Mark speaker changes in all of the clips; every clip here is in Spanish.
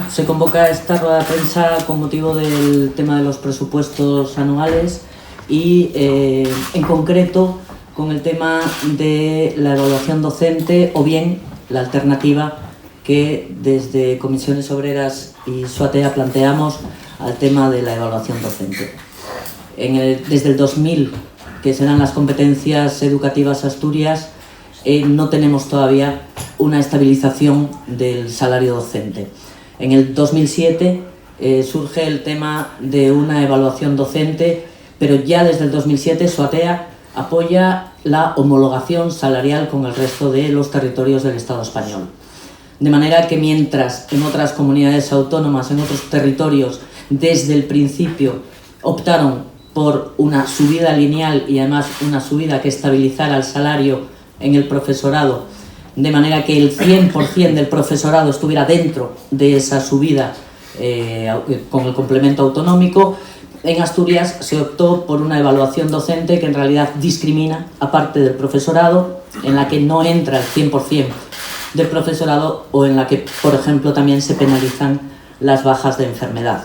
Speaker 1: Se convoca esta rueda de prensa con motivo del tema de los presupuestos anuales y en concreto con el tema de la evaluación docente o bien la alternativa que desde Comisiones Obreras y SUATEA planteamos al tema de la evaluación docente. Desde el 2000, que serán las competencias educativas Asturias, no tenemos todavía una estabilización del salario docente. En el 2007 surge el tema de una evaluación docente, pero ya desde el 2007 SUATEA apoya la homologación salarial con el resto de los territorios del Estado español. De manera que mientras en otras comunidades autónomas, en otros territorios, desde el principio optaron por una subida lineal y además una subida que estabilizara el salario en el profesorado, de manera que el 100% del profesorado estuviera dentro de esa subida con el complemento autonómico, en Asturias se optó por una evaluación docente que en realidad discrimina a parte del profesorado, en la que no entra el 100% del profesorado o en la que, por ejemplo, también se penalizan las bajas de enfermedad.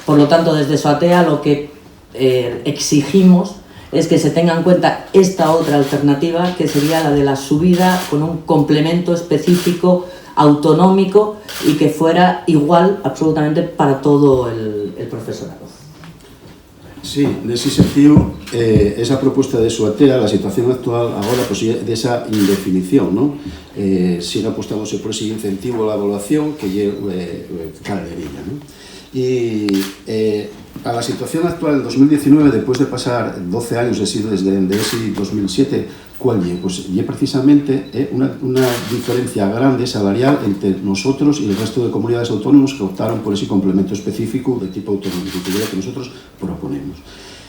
Speaker 1: Por lo tanto, desde SUATEA lo que exigimos es que se tenga en cuenta esta otra alternativa, que sería la de la subida con un complemento específico autonómico y que fuera igual absolutamente para todo el profesorado.
Speaker 2: Sí, nese sentido, esa proposta de SUATEA, a situación actual agora, pois, de esa indefinición, non? Sigue apostándose por ese incentivo á evaluación que lle calderilla, non? E a la situación actual en 2019, después de pasar 12 años desde ese 2007, ¿cuál lle? Pues lle precisamente una diferencia grande salarial entre nosotros y el resto de comunidades autónomas que optaron por ese complemento específico de tipo autonómico, que es lo que nosotros proponemos.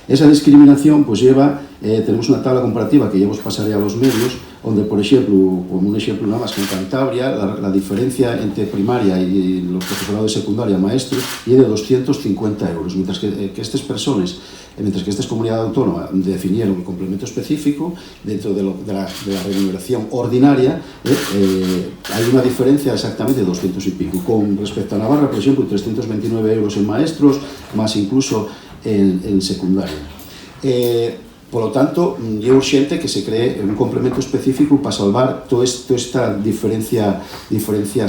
Speaker 2: Esa discriminación pues lleva, tenemos una tabla comparativa que ya os pasaré a los medios, donde, por ejemplo, como un ejemplo nada más que en Cantabria, la diferencia entre primaria y los profesorados de secundaria maestros es de 250 euros, mientras que estas personas, mientras que esta comunidad autónoma definieron el complemento específico, dentro de la remuneración ordinaria, hay una diferencia exactamente de 200 y pico. Con respecto a Navarra, por ejemplo, 329 euros en maestros, más incluso en secundaria. Por lo tanto, é urxente que se cree un complemento específico para salvar toda esta diferencia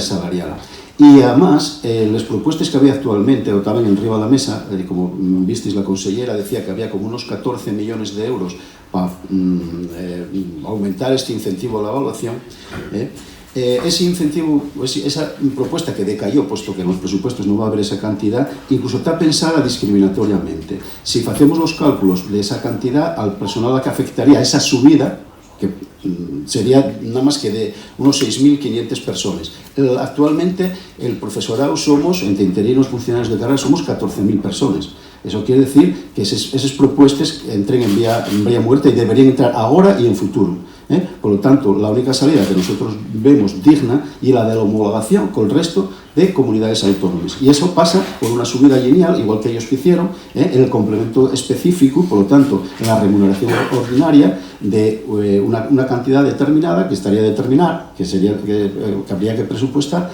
Speaker 2: salarial. E, además, las propuestas que había actualmente, o tamén en riba da mesa, como visteis, la consellera decía que había como unos 14 millones de euros para aumentar este incentivo a la evaluación, ese incentivo, esa propuesta que decayó, puesto que en los presupuestos no va a haber esa cantidad, incluso está pensada discriminatoriamente. Si hacemos los cálculos de esa cantidad al personal a que afectaría esa subida, que sería nada más que de unos 6.500 personas. Actualmente el profesorado somos, entre interinos funcionarios de carrera, somos 14.000 personas. Eso quiere decir que esas propuestas entren en vía muerta y deberían entrar ahora y en futuro. Por lo tanto, la única salida que nosotros vemos digna es la de la homologación con el resto de comunidades autónomas. Y eso pasa por una subida lineal, igual que ellos que hicieron, en el complemento específico, por lo tanto, en la remuneración ordinaria de una cantidad determinada que estaría determinada, que habría que presupuestar,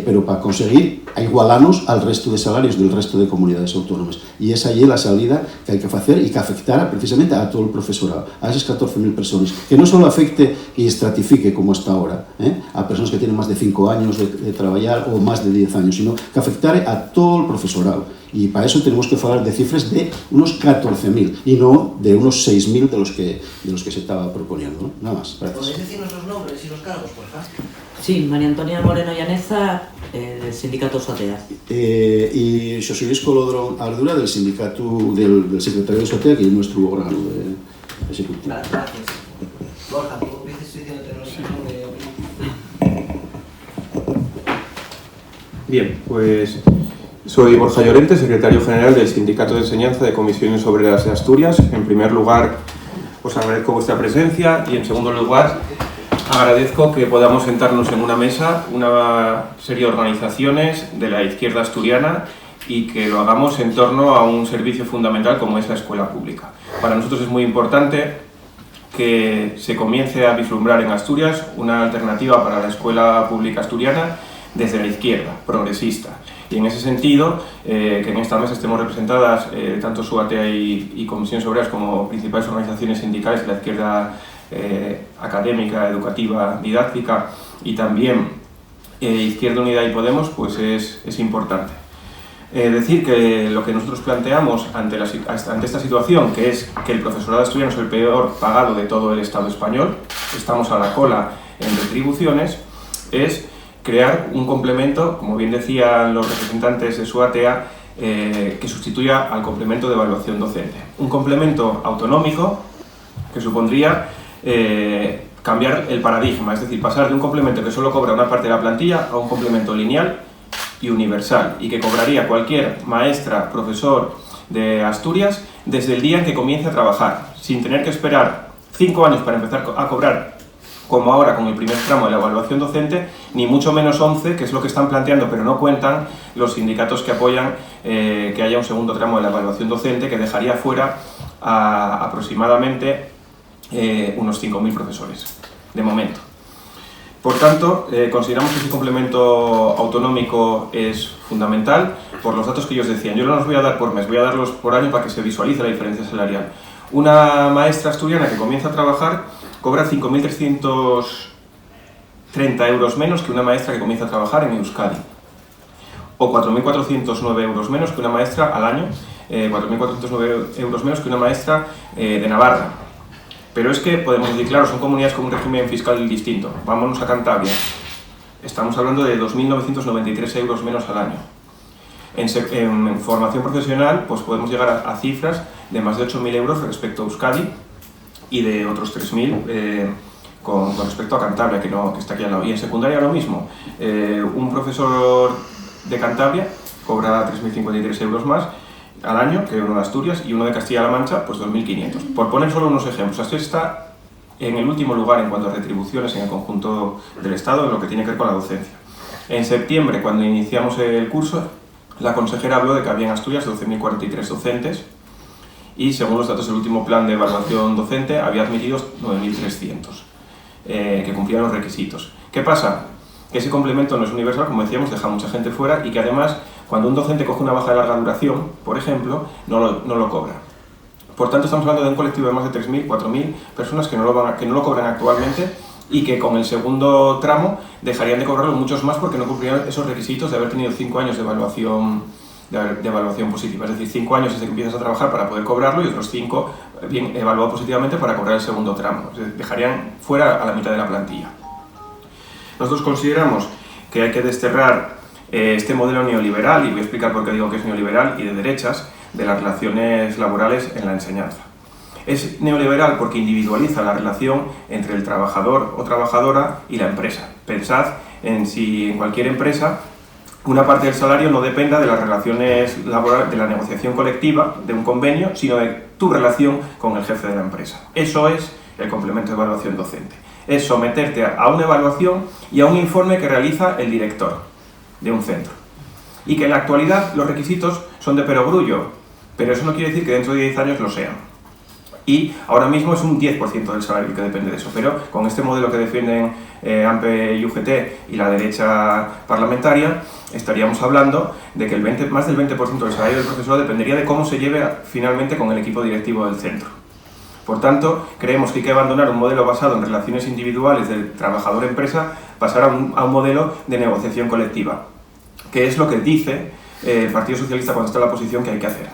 Speaker 2: pero para conseguir igualarnos al resto de salarios del resto de comunidades autónomas. Y esa es la salida que hay que hacer y que afectará precisamente a todo el profesorado, a esas 14.000 personas, que no solo afecte y estratifique como hasta ahora, a personas que tienen más de 5 años de trabajar o más de 10 años, sino que afectare a todo el profesorado. Y para eso tenemos que hablar de cifras de unos 14.000 y no de unos 6.000 de los que se estaba proponiendo, ¿no? Nada más. Gracias.
Speaker 3: ¿Podéis decirnos los nombres y los cargos, por favor?
Speaker 1: Sí, María Antonia Moreno Llaneza, del sindicato SUATEA.
Speaker 2: Y José Luis Colodrón Ardura, del sindicato del secretario de SUATEA, que es nuestro órgano ejecutivo.
Speaker 3: Gracias. Borja, tú dices diciéndote los nombres.
Speaker 4: Bien, pues soy Borja Llorente, secretario general del Sindicato de Enseñanza de Comisiones Obreras de Asturias. En primer lugar, os agradezco vuestra presencia y en segundo lugar, agradezco que podamos sentarnos en una mesa, una serie de organizaciones de la izquierda asturiana y que lo hagamos en torno a un servicio fundamental como es la escuela pública. Para nosotros es muy importante que se comience a vislumbrar en Asturias una alternativa para la escuela pública asturiana desde la izquierda, progresista. Y en ese sentido, que en esta mesa estemos representadas tanto SUATEA y Comisiones Obreras como principales organizaciones sindicales de la izquierda académica, educativa, didáctica y también Izquierda Unida y Podemos, pues es importante. Decir que lo que nosotros planteamos ante esta situación, que es que el profesorado asturiano es el peor pagado de todo el Estado español, estamos a la cola en retribuciones, es crear un complemento, como bien decían los representantes de SUATEA, que sustituya al complemento de evaluación docente. Un complemento autonómico que supondría cambiar el paradigma, es decir, pasar de un complemento que solo cobra una parte de la plantilla a un complemento lineal y universal, y que cobraría cualquier maestra, profesor de Asturias desde el día en que comience a trabajar, sin tener que esperar 5 años para empezar a cobrar, como ahora con el primer tramo de la evaluación docente, ni mucho menos 11, que es lo que están planteando, pero no cuentan los sindicatos que apoyan que haya un segundo tramo de la evaluación docente, que dejaría fuera a aproximadamente unos 5.000 profesores, de momento. Por tanto, consideramos que ese complemento autonómico es fundamental por los datos que ellos decían. Yo no los voy a dar por mes, voy a darlos por año para que se visualice la diferencia salarial. Una maestra asturiana que comienza a trabajar cobra 5.330 euros menos que una maestra que comienza a trabajar en Euskadi. O 4.409 euros menos que una maestra al año, 4.409 euros menos que una maestra de Navarra. Pero es que podemos decir, claro, son comunidades con un régimen fiscal distinto. Vámonos a Cantabria. Estamos hablando de 2.993 euros menos al año. En formación profesional, pues podemos llegar a cifras de más de 8.000 euros respecto a Euskadi y de otros 3.000 con respecto a Cantabria, que está aquí al lado. Y en secundaria lo mismo. Un profesor de Cantabria cobra 3.053 euros más al año que uno de Asturias, y uno de Castilla-La Mancha, pues 2.500. Por poner solo unos ejemplos, Asturias está en el último lugar en cuanto a retribuciones en el conjunto del Estado en lo que tiene que ver con la docencia. En septiembre, cuando iniciamos el curso, la consejera habló de que había en Asturias 12.043 docentes y, según los datos del último plan de evaluación docente, había admitidos 9.300 que cumplían los requisitos. ¿Qué pasa? Que ese complemento no es universal, como decíamos, deja mucha gente fuera, y que además, cuando un docente coge una baja de larga duración, por ejemplo, no lo cobra. Por tanto, estamos hablando de un colectivo de más de 3.000, 4.000 personas que no lo cobran actualmente, y que con el segundo tramo dejarían de cobrarlo muchos más porque no cumplirían esos requisitos de haber tenido 5 años de evaluación positiva. Es decir, 5 años desde que empiezas a trabajar para poder cobrarlo y otros 5 bien evaluado positivamente para cobrar el segundo tramo. Es decir, dejarían fuera a la mitad de la plantilla. Nosotros consideramos que hay que desterrar este modelo neoliberal, y voy a explicar por qué digo que es neoliberal y de derechas, de las relaciones laborales en la enseñanza. Es neoliberal porque individualiza la relación entre el trabajador o trabajadora y la empresa. Pensad en si en cualquier empresa una parte del salario no dependa de las relaciones laborales, de la negociación colectiva, de un convenio, sino de tu relación con el jefe de la empresa. Eso es el complemento de evaluación docente. Es someterte a una evaluación y a un informe que realiza el director de un centro. Y que en la actualidad los requisitos son de perogrullo, pero eso no quiere decir que dentro de 10 años lo sean. Y ahora mismo es un 10% del salario que depende de eso, pero con este modelo que defienden AMPE y UGT y la derecha parlamentaria, estaríamos hablando de que más del 20% del salario del profesor dependería de cómo se lleve finalmente con el equipo directivo del centro. Por tanto, creemos que hay que abandonar un modelo basado en relaciones individuales del trabajador-empresa, pasar a un modelo de negociación colectiva, que es lo que dice el Partido Socialista cuando está en la posición que hay que hacer.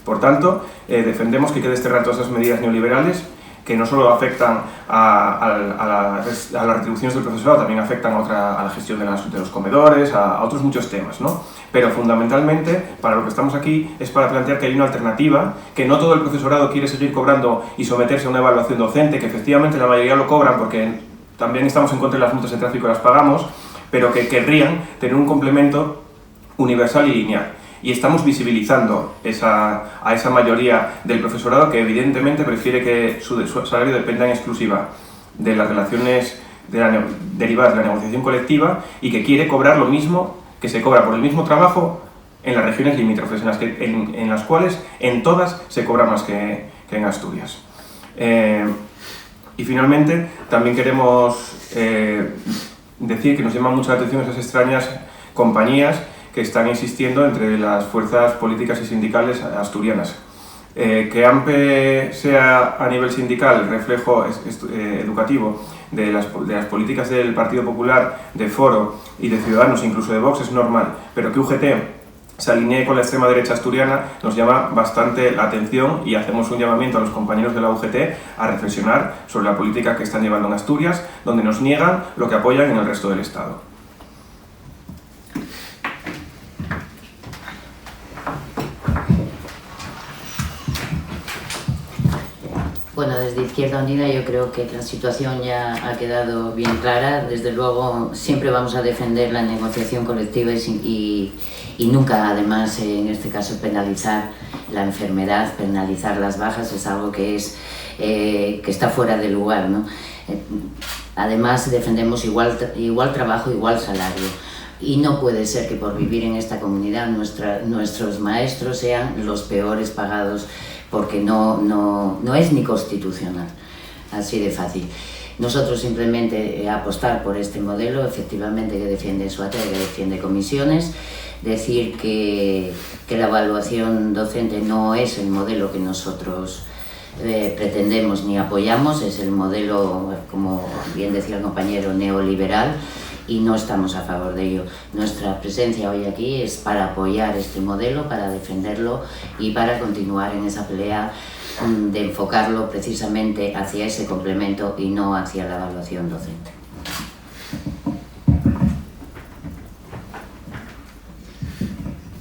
Speaker 4: Por tanto, defendemos que hay que desterrar todas esas medidas neoliberales que no solo afectan a las retribuciones del profesorado, también afectan a la gestión de los comedores, a otros muchos temas, ¿no? Pero fundamentalmente, para lo que estamos aquí, es para plantear que hay una alternativa, que no todo el profesorado quiere seguir cobrando y someterse a una evaluación docente, que efectivamente la mayoría lo cobran porque también estamos en contra de las multas de tráfico y las pagamos, pero que querrían tener un complemento universal y lineal. Y estamos visibilizando a esa mayoría del profesorado que evidentemente prefiere que su salario dependa en exclusiva de las relaciones derivadas de la negociación colectiva, y que quiere cobrar lo mismo que se cobra por el mismo trabajo en las regiones limítrofes, en las cuales en todas se cobra más que en Asturias. Y finalmente también queremos decir que nos llama mucho la atención esas extrañas compañías que están existiendo entre las fuerzas políticas y sindicales asturianas. Que AMPE sea a nivel sindical reflejo educativo de las políticas del Partido Popular, de Foro y de Ciudadanos, incluso de Vox, es normal, pero que UGT se alinee con la extrema derecha asturiana nos llama bastante la atención, y hacemos un llamamiento a los compañeros de la UGT a reflexionar sobre la política que están llevando en Asturias, donde nos niegan lo que apoyan en el resto del Estado.
Speaker 5: Bueno, desde Izquierda Unida yo creo que la situación ya ha quedado bien clara. Desde luego siempre vamos a defender la negociación colectiva y nunca, además, en este caso, penalizar la enfermedad, penalizar las bajas, es algo que está fuera de lugar, ¿no? Además, defendemos igual trabajo, igual salario. Y no puede ser que por vivir en esta comunidad nuestros maestros sean los peores pagados, porque no es ni constitucional, así de fácil. Nosotros simplemente apostar por este modelo, efectivamente, que defiende SUATEA, que defiende comisiones, decir que la evaluación docente no es el modelo que nosotros pretendemos ni apoyamos, es el modelo, como bien decía el compañero, neoliberal, y no estamos a favor de ello. Nuestra presencia hoy aquí es para apoyar este modelo, para defenderlo y para continuar en esa pelea de enfocarlo precisamente hacia ese complemento y no hacia la evaluación docente.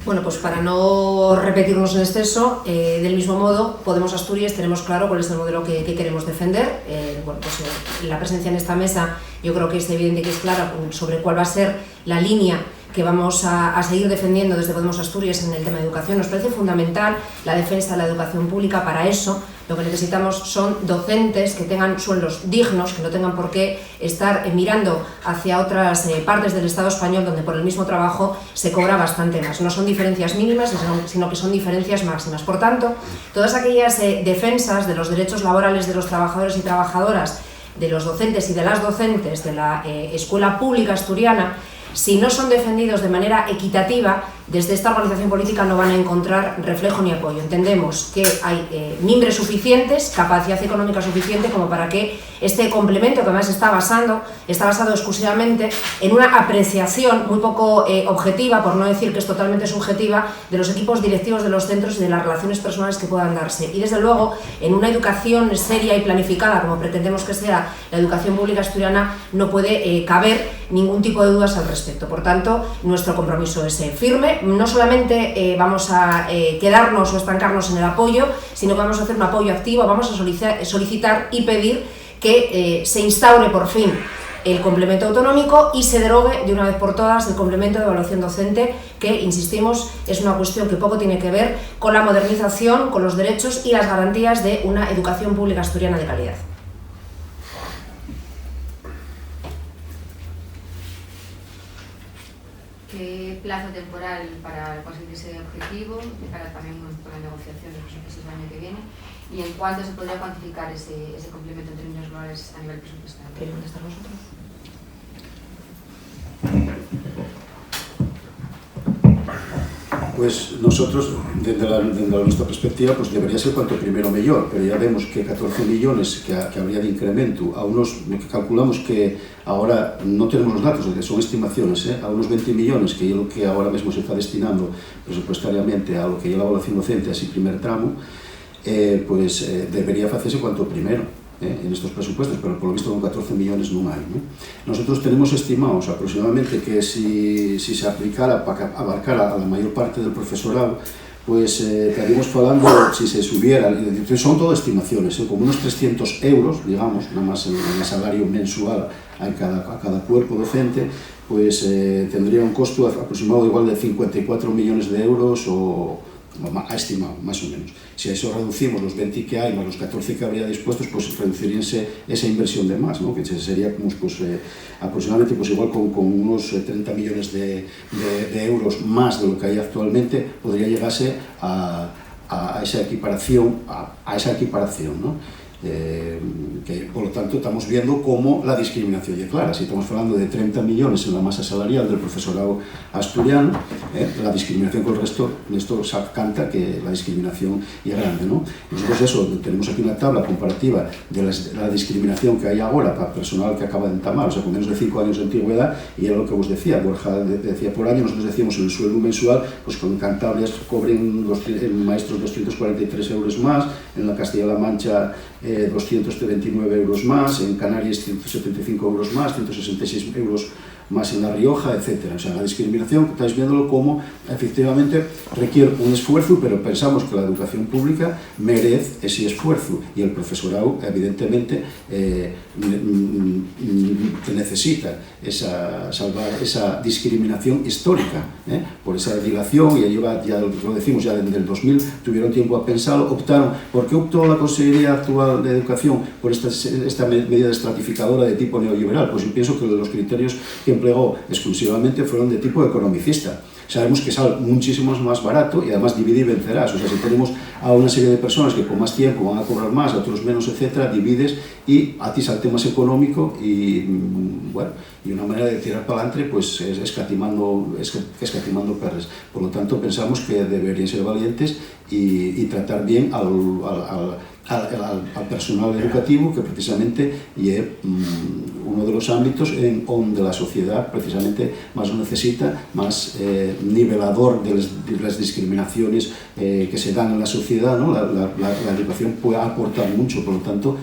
Speaker 6: Bueno, pues para no repetirnos en exceso, del mismo modo, Podemos Asturias tenemos claro cuál es el modelo que queremos defender. Bueno, pues la presencia en esta mesa yo creo que es evidente que es clara sobre cuál va a ser la línea que vamos a seguir defendiendo desde Podemos Asturias en el tema de educación. Nos parece fundamental la defensa de la educación pública. Para eso lo que necesitamos son docentes que tengan sueldos dignos, que no tengan por qué estar mirando hacia otras partes del Estado español donde por el mismo trabajo se cobra bastante más. No son diferencias mínimas, sino que son diferencias máximas. Por tanto, todas aquellas defensas de los derechos laborales de los trabajadores y trabajadoras, de los docentes y de las docentes de la escuela pública asturiana, si no son defendidos de manera equitativa, desde esta organización política no van a encontrar reflejo ni apoyo. Entendemos que hay mimbres suficientes, capacidad económica suficiente como para que este complemento, que además está basado exclusivamente en una apreciación muy poco objetiva, por no decir que es totalmente subjetiva, de los equipos directivos de los centros y de las relaciones personales que puedan darse. Y desde luego, en una educación seria y planificada, como pretendemos que sea la educación pública asturiana, no puede caber ningún tipo de dudas al respecto. Por tanto, nuestro compromiso es firme. No solamente vamos a quedarnos o estancarnos en el apoyo, sino que vamos a hacer un apoyo activo, vamos a solicitar y pedir que se instaure por fin el complemento autonómico y se derogue de una vez por todas el complemento de evaluación docente, que, insistimos, es una cuestión que poco tiene que ver con la modernización, con los derechos y las garantías de una educación pública asturiana de calidad.
Speaker 7: ¿Qué plazo temporal para conseguir ese objetivo, de cara también con la negociación de los presupuestos del año que viene? ¿Y en cuánto se podría cuantificar ese complemento en términos globales a nivel presupuestario?
Speaker 6: ¿Queréis contestar vosotros?
Speaker 2: Pues nosotros, desde nuestra perspectiva, pues debería ser cuanto primero mejor, pero ya vemos que 14 millones que habría de incremento, a unos, calculamos que ahora no tenemos los datos, son estimaciones, a unos 20 millones, que es lo que ahora mismo se está destinando presupuestariamente a lo que es la evaluación docente, así primer tramo, pues debería hacerse cuanto primero en estos presupuestos, pero por lo visto con 14 millones no hay, ¿no? Nosotros tenemos estimados aproximadamente que si se aplicara para abarcar a la mayor parte del profesorado, pues estaríamos hablando, si se subiera, son todas estimaciones, como unos 300 euros, digamos, nada más en el salario mensual a cada cuerpo docente, pues tendría un costo aproximado igual de 54 millones de euros o estimado, más o menos. Si a eso reducimos los 20 que hay más los 14 que habría dispuestos, pues reduciríanse esa inversión de más, ¿no? Que sería como, pues, aproximadamente pues, igual con unos 30 millones de euros más de lo que hay actualmente, podría llegarse a esa equiparación, ¿no? Que, por lo tanto, estamos viendo cómo la discriminación es clara. Si estamos hablando de 30 millones en la masa salarial del profesorado asturiano, la discriminación con el resto, esto se canta que la discriminación es grande, ¿no? Nosotros eso, tenemos aquí una tabla comparativa de la discriminación que hay ahora para personal que acaba de entamar, o sea, con menos de 5 años de antigüedad, y era lo que vos decía, Borja decía por año, nosotros decíamos en el sueldo mensual, pues con Cantabria cobren maestros 243 euros más, en la Castilla-La Mancha 229 euros más, en Canarias 175 euros más, 166 euros más en La Rioja, etc. O sea, la discriminación, estáis viéndolo como efectivamente requiere un esfuerzo, pero pensamos que la educación pública merece ese esfuerzo y el profesorado, evidentemente, necesita salvar esa discriminación histórica, por esa dilación, y ya lo decimos, ya desde el 2000 tuvieron tiempo a pensarlo, optaron. ¿Por qué optó la Consejería actual de Educación por esta medida estratificadora de tipo neoliberal? Pues yo pienso que los criterios que empleó exclusivamente fueron de tipo economicista. Sabemos que sale muchísimo más barato y además divide y vencerás. O sea, si tenemos a una serie de personas que con más tiempo van a cobrar más, a otros menos, etcétera, divides y a ti salte más económico y, bueno, y una manera de tirar para adelante pues es escatimando perres. Por lo tanto, pensamos que deberían ser valientes y tratar bien al personal educativo, que precisamente es uno de los ámbitos en donde la sociedad precisamente más lo necesita, más nivelador de las discriminaciones que se dan en la sociedad, ¿no? La educación puede aportar mucho, por lo tanto,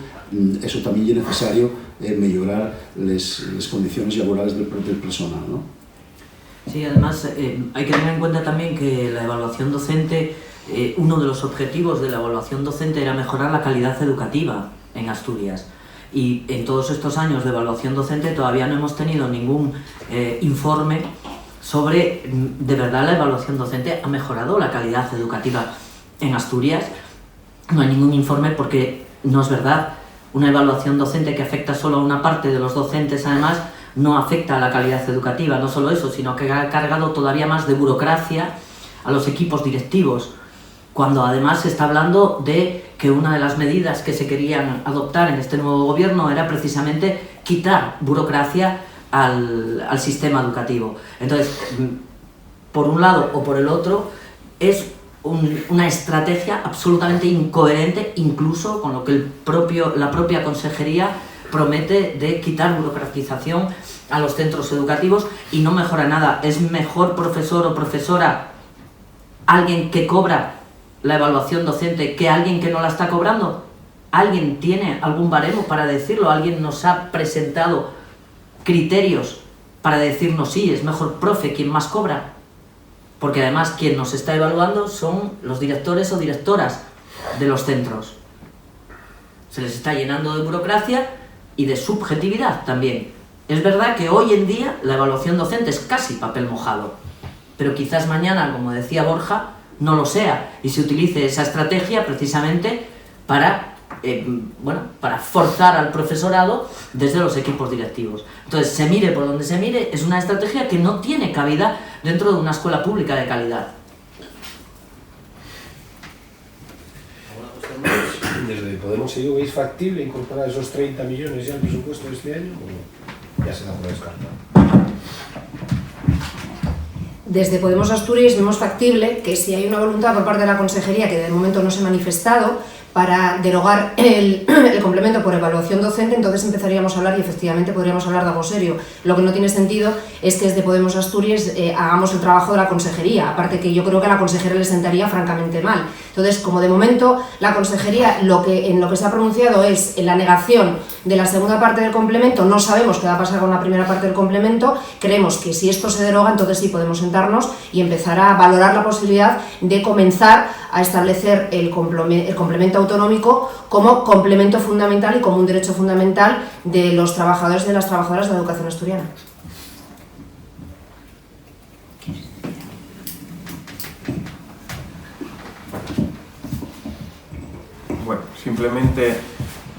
Speaker 2: eso también es necesario mejorar las condiciones laborales del personal, ¿no?
Speaker 1: Sí, además hay que tener en cuenta también que la evaluación docente, uno de los objetivos de la evaluación docente era mejorar la calidad educativa en Asturias. Y en todos estos años de evaluación docente todavía no hemos tenido ningún informe sobre, de verdad, la evaluación docente ha mejorado la calidad educativa en Asturias. No hay ningún informe porque no es verdad. Una evaluación docente que afecta solo a una parte de los docentes, además, no afecta a la calidad educativa. No solo eso, sino que ha cargado todavía más de burocracia a los equipos directivos, cuando además se está hablando de que una de las medidas que se querían adoptar en este nuevo gobierno era precisamente quitar burocracia al sistema educativo. Entonces, por un lado o por el otro, es una estrategia absolutamente incoherente, incluso con lo que la propia consejería promete de quitar burocratización a los centros educativos, y no mejora nada. Es mejor profesor o profesora alguien que cobra la evaluación docente que alguien que no la está cobrando. ¿Alguien tiene algún baremo para decirlo? ¿Alguien nos ha presentado criterios para decirnos sí, es mejor profe quien más cobra? Porque además quien nos está evaluando son los directores o directoras de los centros. Se les está llenando de burocracia y de subjetividad también. Es verdad que hoy en día la evaluación docente es casi papel mojado, pero quizás mañana, como decía Borja, no lo sea, y se utilice esa estrategia precisamente para forzar al profesorado desde los equipos directivos. Entonces, se mire por donde se mire, es una estrategia que no tiene cabida dentro de una escuela pública de calidad.
Speaker 8: Desde Podemos y ¿veis factible incorporar esos 30 millones ya al presupuesto de este año o ya se da por descartado?
Speaker 6: Desde Podemos Asturias vemos factible que si hay una voluntad por parte de la Consejería, que de momento no se ha manifestado, para derogar el complemento por evaluación docente, entonces empezaríamos a hablar y efectivamente podríamos hablar de algo serio. Lo que no tiene sentido es que desde Podemos Asturias hagamos el trabajo de la Consejería, aparte que yo creo que a la Consejería le sentaría francamente mal. Entonces, como de momento la Consejería en lo que se ha pronunciado es en la negación de la segunda parte del complemento, no sabemos qué va a pasar con la primera parte del complemento, creemos que si esto se deroga, entonces sí podemos sentarnos y empezar a valorar la posibilidad de comenzar a establecer el complemento autonómico como complemento fundamental y como un derecho fundamental de los trabajadores y de las trabajadoras de la educación asturiana.
Speaker 4: Bueno, simplemente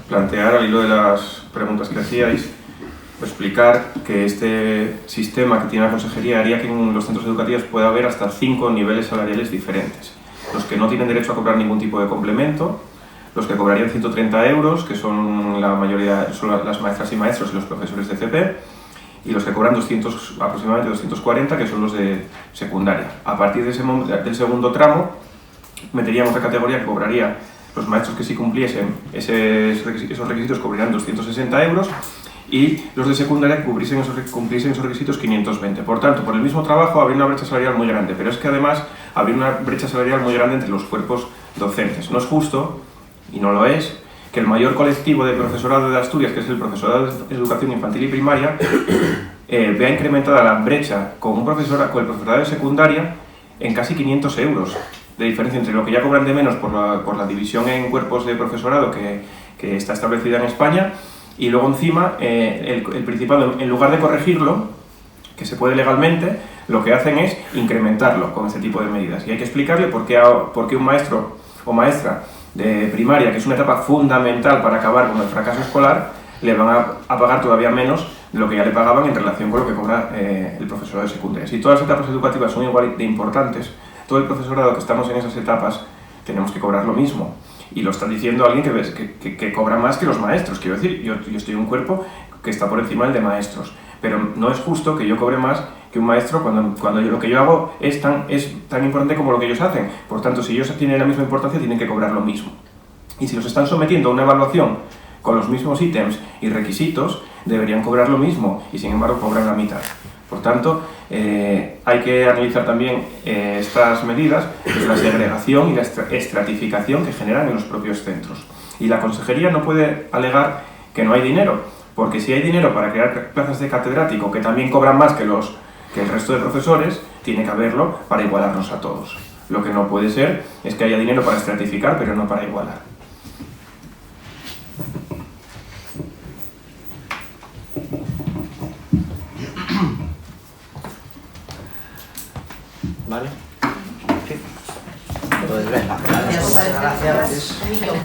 Speaker 4: plantear al hilo de las preguntas que hacíais, explicar que este sistema que tiene la Consejería haría que en los centros educativos pueda haber hasta 5 niveles salariales diferentes. Los que no tienen derecho a cobrar ningún tipo de complemento, los que cobrarían 130 euros, que son la mayoría, son las maestras y maestros y los profesores de FP, y los que cobran aproximadamente 240, que son los de secundaria. A partir de del segundo tramo, meteríamos la categoría que cobraría los maestros que si cumpliesen esos requisitos cobrarían 260 euros, y los de secundaria que cumpliesen esos requisitos 520. Por tanto, por el mismo trabajo habría una brecha salarial muy grande, pero es que además habría una brecha salarial muy grande entre los cuerpos docentes. No es justo, y no lo es, que el mayor colectivo de profesorado de Asturias, que es el profesorado de educación infantil y primaria, vea incrementada la brecha con el profesorado de secundaria en casi 500 euros de diferencia entre lo que ya cobran de menos por la división en cuerpos de profesorado que está establecida en España, y luego encima el Principado, en lugar de corregirlo, que se puede legalmente, lo que hacen es incrementarlo con este tipo de medidas. Y hay que explicarle por qué un maestro o maestra de primaria, que es una etapa fundamental para acabar con el fracaso escolar, le van a pagar todavía menos de lo que ya le pagaban en relación con lo que cobra el profesorado de secundaria. Si todas las etapas educativas son igual de importantes, todo el profesorado que estamos en esas etapas tenemos que cobrar lo mismo. Y lo está diciendo alguien que cobra más que los maestros. Quiero decir, yo estoy en un cuerpo que está por encima del de maestros, pero no es justo que yo cobre más que un maestro cuando lo que yo hago es tan importante como lo que ellos hacen. Por tanto, si ellos tienen la misma importancia, tienen que cobrar lo mismo. Y si los están sometiendo a una evaluación con los mismos ítems y requisitos, deberían cobrar lo mismo, y sin embargo cobran la mitad. Por tanto, hay que analizar también estas medidas, pues la segregación y la estratificación que generan en los propios centros. Y la consejería no puede alegar que no hay dinero, porque si hay dinero para crear plazas de catedrático que también cobran más que el resto de profesores, tiene que haberlo para igualarnos a todos. Lo que no puede ser es que haya dinero para estratificar, pero no para igualar.
Speaker 3: ¿Vale? Sí. Pues venga, gracias.